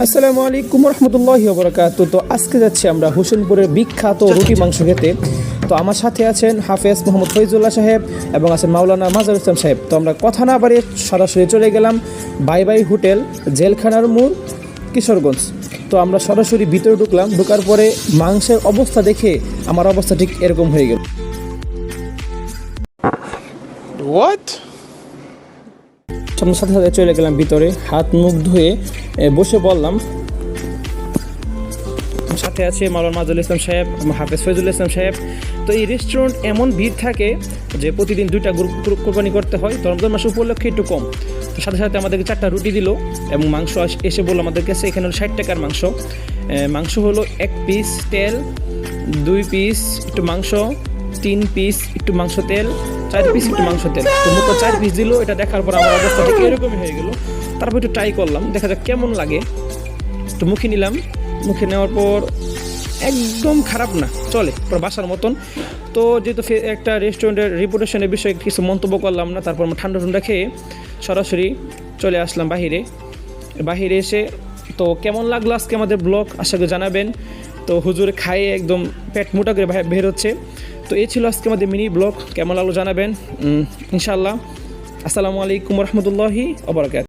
আসসালামু আলাইকুম রহমতুল্লাহি ওয়া বারাকাতুহু। তো আজকে যাচ্ছি আমরা হোসেনপুরের বিখ্যাত রুটি মাংস খেতে। তো আমার সাথে আছেন হাফেজ মোহাম্মদ ফৈজুল্লাহ সাহেব এবং আছেন মাওলানা মাজার ইসলাম সাহেব। তো আমরা কথা না বাড়িয়ে সরাসরি চলে গেলাম বাই বাই হোটেল, জেলখানার মোড়, কিশোরগঞ্জ। তো আমরা সরাসরি ভিতরে ঢুকলাম। ঢোকার পরে মাংসের অবস্থা দেখে আমার অবস্থা ঠিক এরকম হয়ে গেল। What? সাথে সাথে চলে গেলাম ভিতরে, হাত মুখ ধুয়ে বসে পড়লাম। সাথে আছে মাওলানা মাজুল ইসলাম সাহেব, হাফেজ ফৈজুল ইসলাম সাহেব। তো এই রেস্টুরেন্ট এমন ভিড় থাকে যে প্রতিদিন 2টা গ্রুপ কোরবানি করতে হয়। তো রমজান মাস উপলক্ষে একটু কম। তো সাথে সাথে আমাদেরকে 4টা রুটি দিল এবং মাংস এসে বললো আমাদের কাছে এখানে হলো 60 টাকার মাংস। মাংস হলো 1 পিস তেল, 2 পিস একটু মাংস, 3 পিস একটু মাংস তেল, 4 পিস একটু মাংস তেল। তো মোট 4 পিস দিল। এটা দেখার পর আমার অবস্থা ঠিক এরকমই হয়ে গেল। তারপর একটু ট্রাই করলাম, দেখা যাক কেমন লাগে। একটু মুখে নিলাম। মুখে নেওয়ার পর একদম খারাপ না, চলে পুরো বাসার মতন। তো যেহেতু একটা রেস্টুরেন্টের রিপুটেশনের বিষয়ে কিছু মন্তব্য করলাম না, তারপর আমরা ঠান্ডা খেয়ে সরাসরি চলে আসলাম বাহিরে এসে। তো কেমন লাগলো আজকে আমাদের ব্লগ আশা করি জানাবেন। তো হুজুর খায়ে একদম পেট মোটা করে বের হচ্ছে। তো এই ছিল আজকে আমাদের মিনি ব্লগ, কেমন লাগলো জানাবেন ইনশাআল্লাহ। আসসালামু আলাইকুম রহমতুল্লাহি ওয়া বারাকাতুহু।